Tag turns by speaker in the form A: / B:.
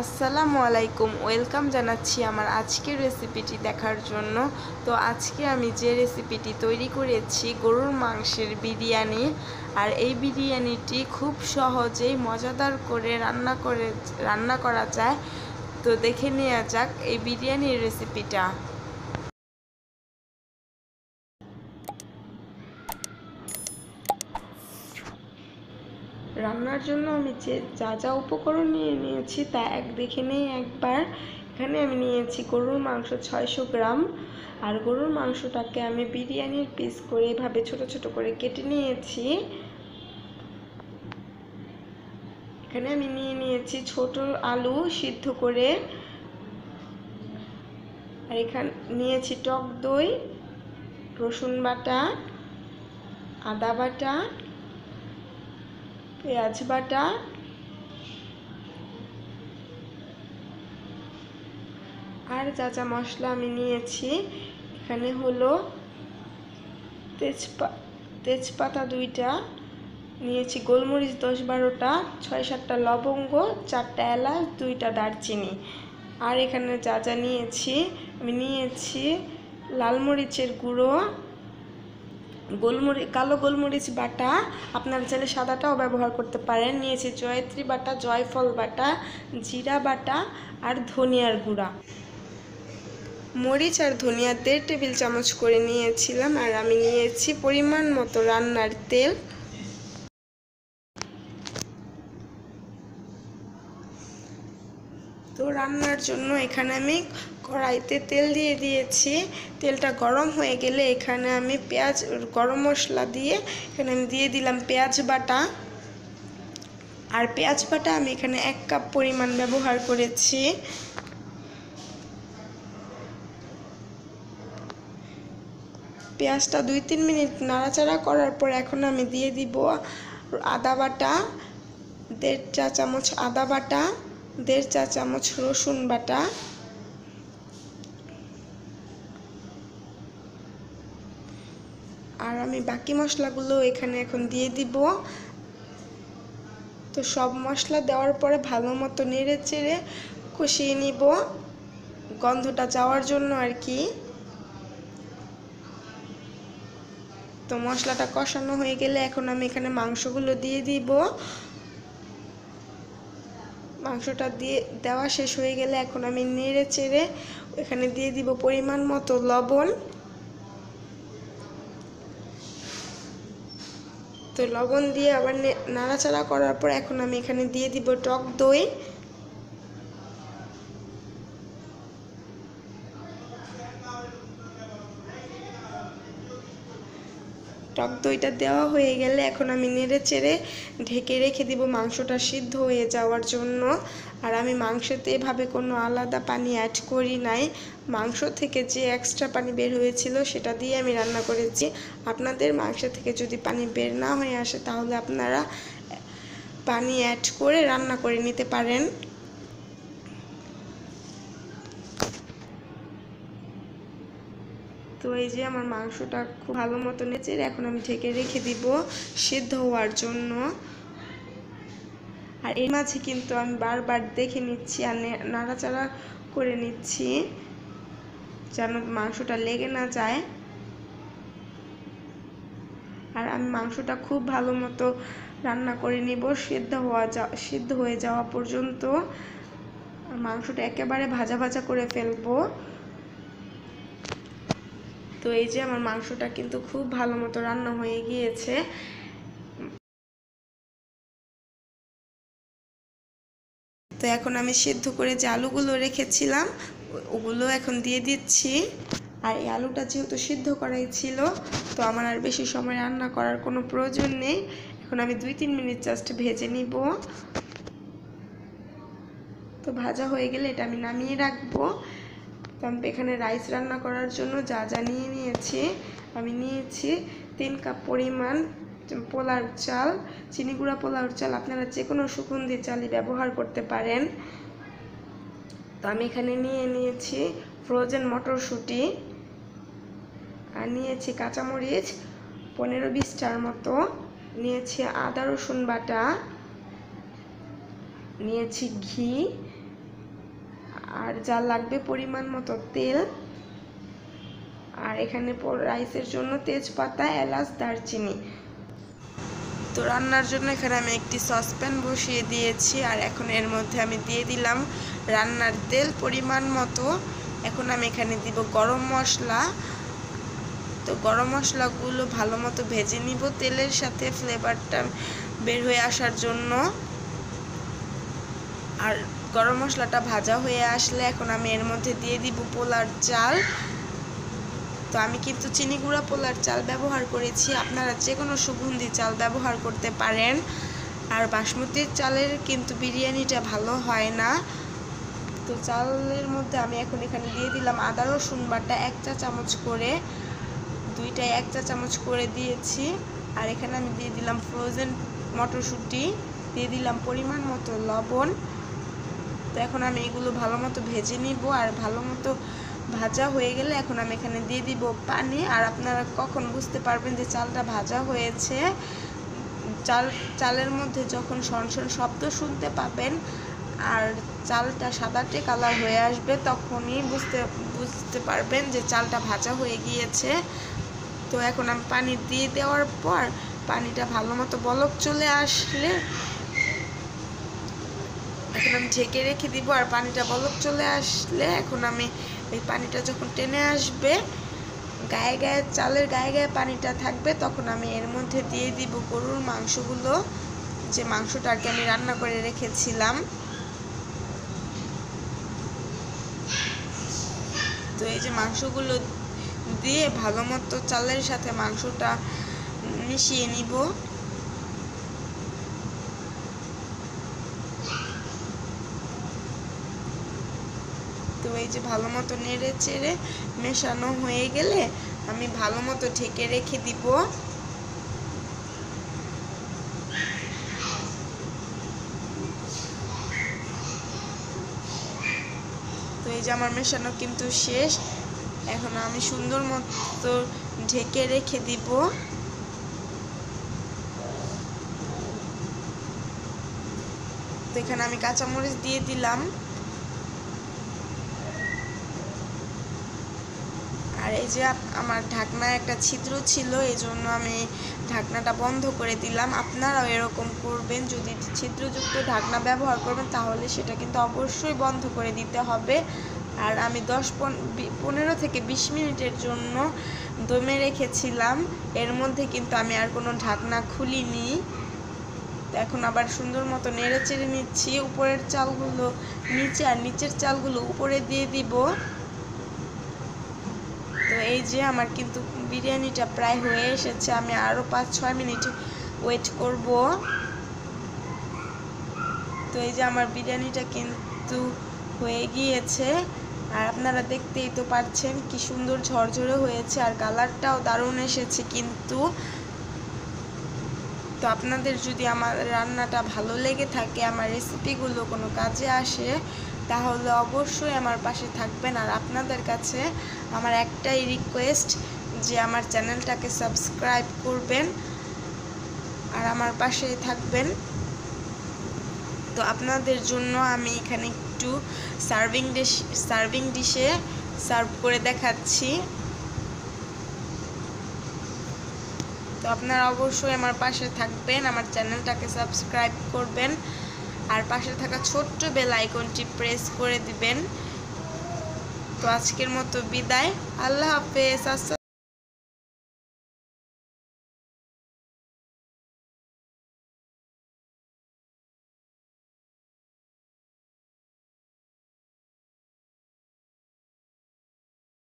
A: আসসালামু আলাইকুম, ওয়েলকাম জানাচ্ছি আমার আজকের রেসিপিটি দেখার জন্য। তো আজকে আমি যে রেসিপিটি তৈরি করেছি গরুর মাংসের বিরিয়ানি, আর এই বিরিয়ানিটি খুব সহজেই মজাদার করে রান্না করা যায়। তো দেখে নেওয়া যাক এই বিরিয়ানির রেসিপিটা। রান্নার জন্য আমি যা যা উপকরণ নিয়েছি তা দেখে নেই একবার। এখানে আমি নিয়েছি গরুর মাংস 600 গ্রাম, আর গরুর মাংসটাকে আমি বিরিয়ানির পিস করে এভাবে ছোট ছোট করে কেটে নিয়েছি। এখানে আমি নিয়েছি ছোট আলু সিদ্ধ করে, আর এখানে নিয়েছি টক দই, রসুন বাটা, আদা বাটা, পেঁয়াজ বাটা, আর যা যা মশলা আমি নিয়েছি এখানে হলো তেজপাতা 2টা নিয়েছি, গোলমরিচ 10-12টা, 6-7টা লবঙ্গ, 4টা এলাচ, 2টা দারচিনি। আর এখানে যা যা নিয়েছি আমি নিয়েছি লাল মরিচের গুঁড়ো, কালো গোলমরিচ বাটা, আপনারা চাইলে সাদাটাও ব্যবহার করতে পারেন। নিয়েছি জয়ত্রী বাটা, জয়ফল বাটা, জিরা বাটা, আর ধনিয়ার গুঁড়া। মরিচ আর ধনিয়া 1.5 টেবিল চামচ করে নিয়েছিলাম। আর আমি নিয়েছি পরিমাণ মতো রান্নার তেল। তো রান্নার জন্য এখানে আমি কড়াইতে তেল দিয়ে দিয়েছি। তেলটা গরম হয়ে গেলে এখানে আমি পেঁয়াজ, গরম মশলা দিয়ে এখানে আমি দিয়ে দিলাম পেঁয়াজ বাটা। আর পেঁয়াজ বাটা আমি এখানে 1 কাপ পরিমাণ ব্যবহার করেছি। পেঁয়াজটা 2-3 মিনিট নাড়াচাড়া করার পর এখন আমি দিয়ে দিব আদা বাটা, 1.5 চা চামচ আদা বাটা, 1.5 চা চামচ রসুন বাটা, আর আমি বাকি মশলাগুলো এখানে এখন দিয়ে দিব। তো সব মশলা দেওয়ার পরে ভালো মতো নেড়ে চেড়ে কষিয়ে নিব, গন্ধটা যাওয়ার জন্য আর কি। তো মশলাটা কষানো হয়ে গেলে এখন আমি এখানে মাংসগুলো দিয়ে দিব। মাংসটা দেওয়া শেষ হয়ে গেলে এখন আমি নেড়ে চেড়ে এখানে দিয়ে দিব পরিমাণ মতো লবণ। তো লবণ দিয়ে আবার নাড়াচাড়া করার পর এখন আমি এখানে দিয়ে দিব টক দই। টক দইটা দেওয়া হয়ে গেলে এখন আমি নেড়ে চেড়ে ঢেকে রেখে দিব মাংসটা সিদ্ধ হয়ে যাওয়ার জন্য। আর আমি মাংসতে এভাবে কোনো আলাদা পানি অ্যাড করি নাই, মাংস থেকে যে এক্সট্রা পানি বের হয়েছিল সেটা দিয়ে আমি রান্না করেছি। আপনাদের মাংস থেকে যদি পানি বের না হয়ে আসে তাহলে আপনারা পানি অ্যাড করে রান্না করে নিতে পারেন। তো এই যে আমার মাংসটা খুব ভালো মতো নেড়ে এখন আমি ঢেকে রেখে দিব সিদ্ধ হওয়ার জন্য। আর এর মাঝে কিন্তু আমি বারবার দেখে নিচ্ছি আর নাড়াচাড়া করে নিচ্ছি যেন মাংসটা লেগে না যায়। আর আমি মাংসটা খুব ভালো মতো রান্না করে নিব সিদ্ধ হয়ে যাওয়া পর্যন্ত। মাংসটা একেবারে ভাজা ভাজা করে ফেলবো। তো এই যে আমার মাংসটা কিন্তু খুব ভালো মতো রান্না হয়ে গিয়েছে। তো এখন আমি সিদ্ধ করে যে আলুগুলো রেখেছিলাম ওগুলো এখন দিয়ে দিচ্ছি। আর এই আলুটা যেহেতু সিদ্ধ করাই ছিল তো আমার আর বেশি সময় রান্না করার কোনো প্রয়োজন নেই। এখন আমি 2-3 মিনিট জাস্ট ভেজে নিব। তো ভাজা হয়ে গেলে এটা আমি নামিয়ে রাখবো। তো আমি এখানে রাইস রান্না করার জন্য যা যা নিয়েছি আমি নিয়েছি 3 কাপ পরিমাণ পোলার চাল, চিনি গুঁড়া পোলার চাল, আপনারা যে কোনো সুগন্ধি চালই ব্যবহার করতে পারেন। তো আমি এখানে নিয়েছি ফ্রোজেন মটরশুঁটি, আর নিয়েছি কাঁচামরিচ 15-20টার মতো, নিয়েছি আদা রসুন বাটা, নিয়েছি ঘি আর যা লাগবে পরিমাণ মতো তেল, আর এখানে রাইসের জন্য তেজপাতা, এলাচ, দারচিনি। তো রান্নার জন্য এখানে আমি একটি সসপ্যান বসিয়ে দিয়েছি, আর এখন এর মধ্যে আমি দিয়ে দিলাম রান্নার তেল পরিমাণ মতো। এখন আমি এখানে দিব গরম মশলা। তো গরম মশলাগুলো ভালো মতো ভেজে নিব তেলের সাথে, ফ্লেভারটা বের হয়ে আসার জন্য। আর গরম মশলাটা ভাজা হয়ে আসলে এখন আমি এর মধ্যে দিয়ে দিব পোলার চাল। তো আমি কিন্তু চিনি গুঁড়া পোলার চাল ব্যবহার করেছি, আপনারা যে কোনো সুগন্ধি চাল ব্যবহার করতে পারেন। আর বাসমতির চালের কিন্তু বিরিয়ানিটা ভালো হয় না। তো চালের মধ্যে আমি এখন এখানে দিয়ে দিলাম আদা রসুন বাটা 1 চা চামচ করে, দুইটাই 1 চা চামচ করে দিয়েছি। আর এখানে আমি দিয়ে দিলাম ফ্রোজেন মটরশুঁটি, দিয়ে দিলাম পরিমাণ মতো লবণ। তো এখন আমি এগুলো ভালো মতো ভেজে নিব। আর ভালো মতো ভাজা হয়ে গেলে এখন আমি এখানে দিয়ে দিব পানি। আর আপনারা কখন বুঝতে পারবেন যে চালটা ভাজা হয়েছে, চালের মধ্যে যখন সনসন শব্দ শুনতে পাবেন আর চালটা সাদাটে কালার হয়ে আসবে, তখনই বুঝতে পারবেন যে চালটা ভাজা হয়ে গিয়েছে। তো এখন আমি পানি দিয়ে দেওয়ার পর পানিটা ভালো মতো বলক চলে আসলে এখন আমি ঢেকে রেখে দিব। আর পানিটা বলক চলে আসলে এখন আমি এই পানিটা যখন টেনে আসবে, গায়ে গায়ে চালের গায়ে গায়ে পানিটা থাকবে, তখন আমি এর মধ্যে দিয়ে দিব গরুর মাংসগুলো, যে মাংসটাকে আমি রান্না করে রেখেছিলাম। তো এই যে মাংসগুলো দিয়ে ভালো মতো চালের সাথে মাংসটা মিশিয়ে নিব। তো এই যে ভালো মতো নেড়ে চেড়ে মেশানো হয়ে গেলে আমি ভালো মতো ঢেকে রেখে দিব। তো এই যে আমার মেশানো কিন্তু শেষ, এখন আমি সুন্দর মতো ঢেকে রেখে দিব। তো এখানে আমি কাঁচামরিচ দিয়ে দিলাম। আর এই যে আমার ঢাকনায় একটা ছিদ্র ছিল, এই জন্য আমি ঢাকনাটা বন্ধ করে দিলাম। আপনারাও এরকম করবেন, যদি ছিদ্রযুক্ত ঢাকনা ব্যবহার করবেন তাহলে সেটা কিন্তু অবশ্যই বন্ধ করে দিতে হবে। আর আমি 15 থেকে 20 মিনিটের জন্য দমে রেখেছিলাম, এর মধ্যে কিন্তু আমি আর কোনো ঢাকনা খুলিনি। এখন আবার সুন্দর মতো নেড়ে চেড়ে নিচ্ছি, উপরের চালগুলো নিচে আর নিচের চালগুলো উপরে দিয়ে দিব। তো এই যে আমার কিন্তু বিরিয়ানিটা প্রায় হয়ে এসেছে, আমি আরও 5-6 মিনিট ওয়েট করব। তো এই যে আমার বিরিয়ানিটা কিন্তু হয়ে গিয়েছে, আর আপনারা দেখতেই তো পাচ্ছেন কি সুন্দর ঝরঝরে হয়েছে, আর কালারটাও দারুণ এসেছে কিন্তু। তো আপনাদের যদি আমার রান্নাটা ভালো লেগে থাকে, আমার রেসিপিগুলো কোনো কাজে আসে, তাহলে অবশ্যই আমার পাশে থাকবেন। আর আপনাদের কাছে আমার একটাই রিকোয়েস্ট যে আমার চ্যানেলটাকে সাবস্ক্রাইব করবেন আর আমার পাশেই থাকবেন। তো আপনাদের জন্য আমি এখানে একটু সার্ভিং ডিশে সার্ভ করে দেখাচ্ছি। তো আপনারা অবশ্যই আমার পাশে থাকবেন, আমার চ্যানেলটাকে সাবস্ক্রাইব করবেন আর পাশে থাকা ছোট্ট বেল আইকনটি প্রেস করে দিবেন। তো আজকের মতো বিদায়, আল্লাহ হাফেজ।